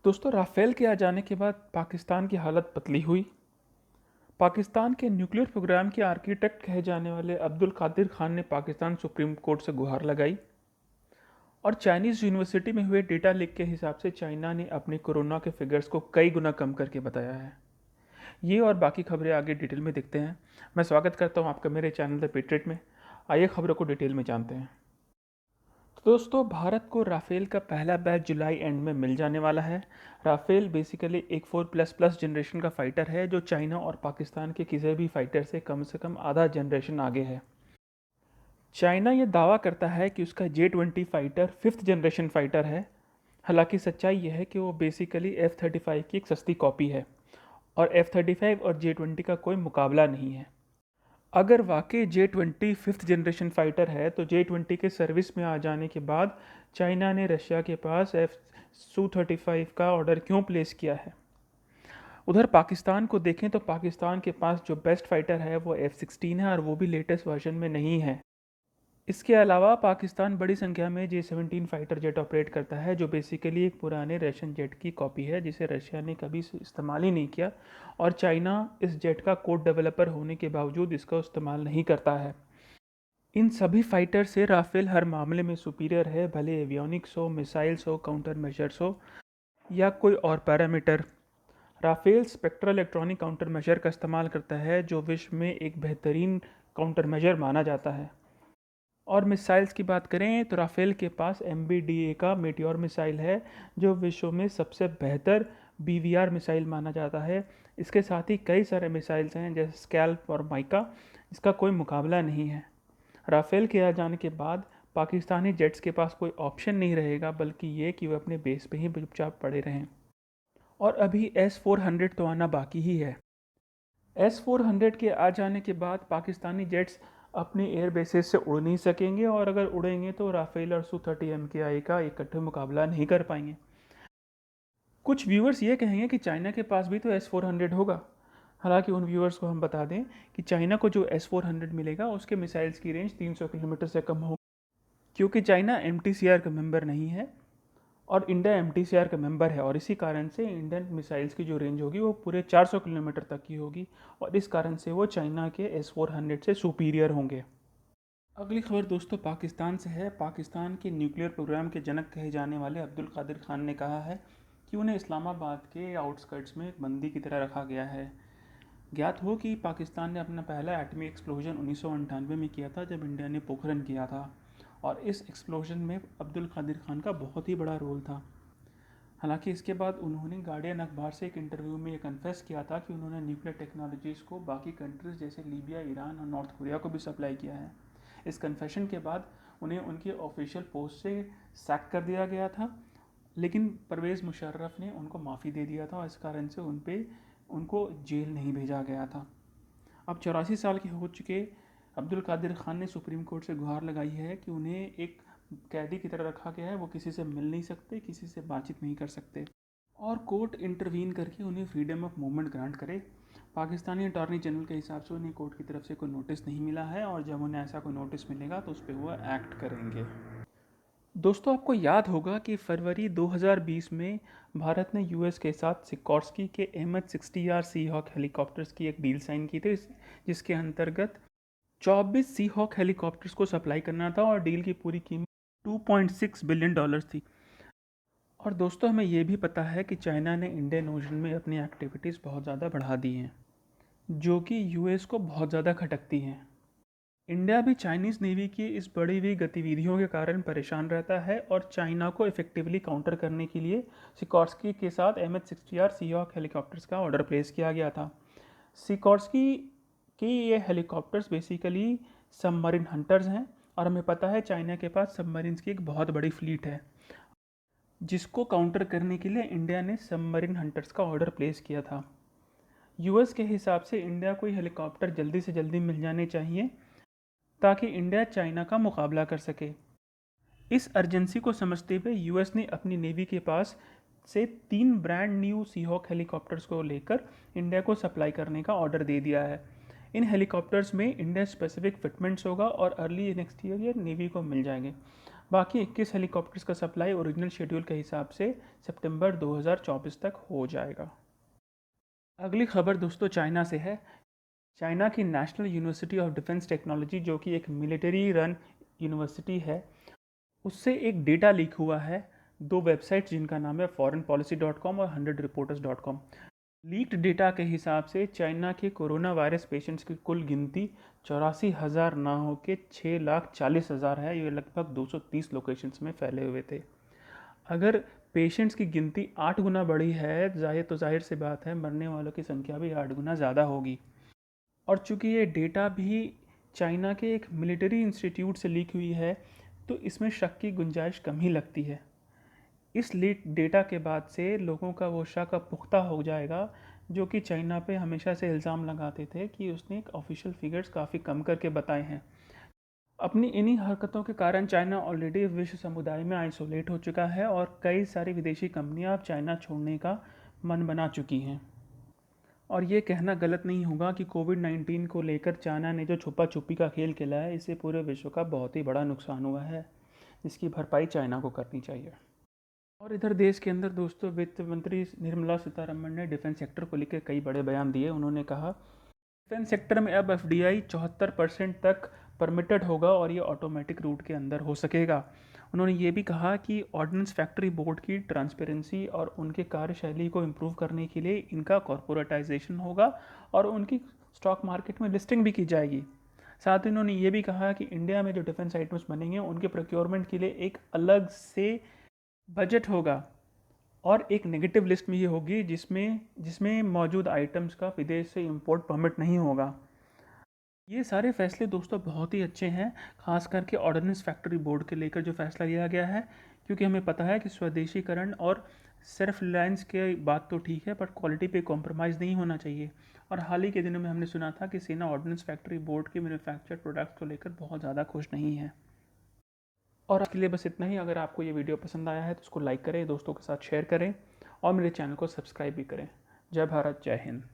दोस्तों, राफेल के आ जाने के बाद पाकिस्तान की हालत पतली हुई। पाकिस्तान के न्यूक्लियर प्रोग्राम के आर्किटेक्ट कहे जाने वाले अब्दुल कादिर खान ने पाकिस्तान सुप्रीम कोर्ट से गुहार लगाई और चाइनीज़ यूनिवर्सिटी में हुए डेटा लीक के हिसाब से चाइना ने अपने कोरोना के फिगर्स को कई गुना कम करके बताया है। ये और बाकी खबरें आगे डिटेल में देखते हैं। मैं स्वागत करता हूँ आपका मेरे चैनल द पेट्रियट में। आइए खबरों को डिटेल में जानते हैं। तो दोस्तों, भारत को राफेल का पहला बैच जुलाई एंड में मिल जाने वाला है। राफेल बेसिकली एक 4++ जनरेशन का फाइटर है जो चाइना और पाकिस्तान के किसी भी फाइटर से कम आधा जनरेशन आगे है। चाइना ये दावा करता है कि उसका J-20 fighter 5th generation fighter है। हालांकि सच्चाई यह है कि वो बेसिकली F-35 की एक सस्ती कॉपी है और F-35 और J-20 का कोई मुकाबला नहीं है। अगर वाकई J-20 5th जनरेशन फाइटर है तो J-20 के सर्विस में आ जाने के बाद चाइना ने रशिया के पास Su-35 का ऑर्डर क्यों प्लेस किया है। उधर पाकिस्तान को देखें तो पाकिस्तान के पास जो बेस्ट फाइटर है वो F-16 है और वो भी लेटेस्ट वर्जन में नहीं है। इसके अलावा पाकिस्तान बड़ी संख्या में J-17 फाइटर जेट ऑपरेट करता है जो बेसिकली एक पुराने रशियन जेट की कॉपी है जिसे रशिया ने कभी इस्तेमाल ही नहीं किया और चाइना इस जेट का कोड डेवलपर होने के बावजूद इसका इस्तेमाल नहीं करता है। इन सभी फाइटर से राफेल हर मामले में सुपीरियर है, भले एवियोनिक्स हो, मिसाइल्स हो, काउंटर मेजर्स हो या कोई और parameter. Rafale spectral electronic countermeasure का इस्तेमाल करता है जो विश्व में एक बेहतरीन काउंटर मेजर माना जाता है। और मिसाइल्स की बात करें तो राफेल के पास MBDA का मेटियोर मिसाइल है जो विश्व में सबसे बेहतर BVR मिसाइल माना जाता है। इसके साथ ही कई सारे मिसाइल्स हैं जैसे स्कैल्प और माइका, इसका कोई मुकाबला नहीं है। राफेल के आ जाने के बाद पाकिस्तानी जेट्स के पास कोई ऑप्शन नहीं रहेगा बल्कि ये कि वे अपने बेस पे ही चुपचाप पड़े रहें। और अभी S-400 तो आना बाकी ही है। S-400 के आ जाने के बाद पाकिस्तानी जेट्स अपने एयर बेसेस से उड़ नहीं सकेंगे और अगर उड़ेंगे तो राफेल और Su-30 MKI का इकट्ठे मुकाबला नहीं कर पाएंगे। कुछ व्यूअर्स ये कहेंगे कि चाइना के पास भी तो S-400 होगा। हालांकि उन व्यूअर्स को हम बता दें कि चाइना को जो S-400 मिलेगा उसके मिसाइल्स की रेंज 300 किलोमीटर से कम होगी क्योंकि चाइना MTCR का मेंबर नहीं है और इंडिया MTCR का मेंबर है और इसी कारण से इंडियन मिसाइल्स की जो रेंज होगी वो पूरे 400 किलोमीटर तक की होगी और इस कारण से वो चाइना के S-400 से सुपीरियर होंगे। अगली खबर दोस्तों पाकिस्तान से है। पाकिस्तान के न्यूक्लियर प्रोग्राम के जनक कहे जाने वाले अब्दुल कादिर खान ने कहा है कि उन्हें इस्लामाबाद के आउटस्कर्ट्स में एक बंदी की तरह रखा गया है। ज्ञात हो कि पाकिस्तान ने अपना पहला एटमी एक्सप्लोजन 1998 में किया था जब इंडिया ने पोखरन किया था और इस एक्सप्लोजन में अब्दुल कादिर खान का बहुत ही बड़ा रोल था। हालांकि इसके बाद उन्होंने गार्डियन अखबार से एक इंटरव्यू में ये कन्फेस किया था कि उन्होंने न्यूक्लियर टेक्नोलॉजीज़ को बाकी कंट्रीज़ जैसे लीबिया, ईरान और नॉर्थ कोरिया को भी सप्लाई किया है। इस कन्फेशन के बाद उन्हें उनकी ऑफिशियल पोस्ट से सैक कर दिया गया था, लेकिन परवेज़ मुशर्रफ ने उनको माफ़ी दे दिया था और इस कारण से उनको जेल नहीं भेजा गया था। अब 84 साल के हो चुके अब्दुल कादिर खान ने सुप्रीम कोर्ट से गुहार लगाई है कि उन्हें एक कैदी की तरह रखा गया है। वो किसी से मिल नहीं सकते, किसी से बातचीत नहीं कर सकते और कोर्ट इंटरवीन करके उन्हें फ्रीडम ऑफ मूवमेंट ग्रांट करे। पाकिस्तानी अटॉर्नी जनरल के हिसाब से उन्हें कोर्ट की तरफ से कोई नोटिस नहीं मिला है और जब उन्हें ऐसा कोई नोटिस मिलेगा तो उस पर वो एक्ट करेंगे। दोस्तों, आपको याद होगा कि फरवरी 2020 में भारत ने US के साथ सिकोर्स्की के MH-60R सीहॉक हेलीकॉप्टर्स की एक डील साइन की थी जिसके अंतर्गत 24 सीहॉक हेलीकॉप्टर्स को सप्लाई करना था और डील की पूरी कीमत $2.6 बिलियन थी। और दोस्तों, हमें ये भी पता है कि चाइना ने इंडियन ओशन में अपनी एक्टिविटीज़ बहुत ज़्यादा बढ़ा दी हैं जो कि US को बहुत ज़्यादा खटकती हैं। इंडिया भी चाइनीज़ नेवी की इस बढ़ी हुई गतिविधियों के कारण परेशान रहता है और चाइना को इफेक्टिवली काउंटर करने के लिए सिकोर्स्की के साथ MH-60R सीहॉक हेलीकॉप्टर्स का ऑर्डर प्लेस किया गया था। सिकोर्स्की के ये हेलीकॉप्टर्स बेसिकली सबमरीन हंटर्स हैं और हमें पता है चाइना के पास सबमरीन्स की एक बहुत बड़ी फ्लीट है जिसको काउंटर करने के लिए इंडिया ने सबमरीन हंटर्स का ऑर्डर प्लेस किया था। US के हिसाब से इंडिया को हेलीकॉप्टर जल्दी से जल्दी मिल जाने चाहिए ताकि इंडिया चाइना का मुकाबला कर सके। इस अर्जेंसी को समझते हुए US ने अपनी नेवी के पास से 3 ब्रांड न्यू सीहॉक हेलीकॉप्टर्स को लेकर इंडिया को सप्लाई करने का ऑर्डर दे दिया है। इन हेलीकॉप्टर्स में इंडिया स्पेसिफिक फिटमेंट्स होगा और अर्ली नेक्स्ट ईयर ये नेवी को मिल जाएंगे। बाकी 21 हेलीकॉप्टर्स का सप्लाई ओरिजिनल शेड्यूल के हिसाब से सितंबर 2024 तक हो जाएगा। अगली खबर दोस्तों चाइना से है। चाइना की national university of defence technology, जो कि एक मिलिट्री रन यूनिवर्सिटी है, उससे एक डेटा लीक हुआ है। दो वेबसाइट जिनका नाम है foreignpolicy.com और 100reporters.com। लीक्ड डेटा के हिसाब से चाइना के कोरोना वायरस पेशेंट्स की कुल गिनती 84,000 ना हो के 6,40,000 है। ये लगभग 230 लोकेशंस में फैले हुए थे। अगर पेशेंट्स की गिनती 8 गुना बढ़ी है तो जाहिर सी बात है मरने वालों की संख्या भी 8 गुना ज़्यादा होगी। और चूंकि ये डेटा भी चाइना के एक मिलिट्री इंस्टीट्यूट से लीक हुई है, तो इसमें शक की गुंजाइश कम ही लगती है। इस लीक डेटा के बाद से लोगों का वो शक अब पुख्ता हो जाएगा, जो कि चाइना पे हमेशा से इल्ज़ाम लगाते थे कि उसने ऑफिशियल फिगर्स काफ़ी कम करके बताए हैं। अपनी इन्हीं हरकतों के कारण चाइना ऑलरेडी विश्व समुदाय में आइसोलेट हो चुका है और कई सारी विदेशी कंपनियां अब चाइना छोड़ने का मन बना चुकी हैं। और ये कहना गलत नहीं होगा कि कोविड-19 को लेकर चाइना ने जो छुपा छुपी का खेल खेला है, इससे पूरे विश्व का बहुत ही बड़ा नुकसान हुआ है, जिसकी भरपाई चाइना को करनी चाहिए। और इधर देश के अंदर दोस्तों वित्त मंत्री निर्मला सीतारमण ने डिफेंस सेक्टर को लेकर कई बड़े बयान दिए। उन्होंने कहा डिफेंस सेक्टर में अब एफडीआई 74% तक परमिटेड होगा और ये ऑटोमेटिक रूट के अंदर हो सकेगा। उन्होंने ये भी कहा कि ऑर्डिनेंस फैक्ट्री बोर्ड की ट्रांसपेरेंसी और उनके कार्यशैली को इम्प्रूव करने के लिए इनका कॉरपोरेटाइजेशन होगा और उनकी स्टॉक मार्केट में लिस्टिंग भी की जाएगी। साथ ही उन्होंने ये भी कहा कि इंडिया में जो डिफेंस आइटम्स बनेंगे उनके प्रोक्योरमेंट के लिए एक अलग से बजट होगा और एक नेगेटिव लिस्ट में ये होगी जिसमें जिसमें मौजूद आइटम्स का विदेश से इंपोर्ट परमिट नहीं होगा। ये सारे फैसले दोस्तों बहुत ही अच्छे हैं, खास करके ऑर्डिनेंस फैक्ट्री बोर्ड के लेकर जो फैसला लिया गया है, क्योंकि हमें पता है कि स्वदेशीकरण और सेल्फ रिलायंस के बात तो ठीक है, पर क्वालिटी पे कॉम्प्रोमाइज़ नहीं होना चाहिए। और हाल ही के दिनों में हमने सुना था कि सेना ऑर्डिनेंस फैक्ट्री बोर्ड के मैन्युफैक्चर्ड प्रोडक्ट्स को लेकर बहुत ज़्यादा खुश नहीं है। और आज के लिए बस इतना ही। अगर आपको ये वीडियो पसंद आया है तो उसको लाइक करें, दोस्तों के साथ शेयर करें और मेरे चैनल को सब्सक्राइब भी करें। जय भारत, जय हिंद।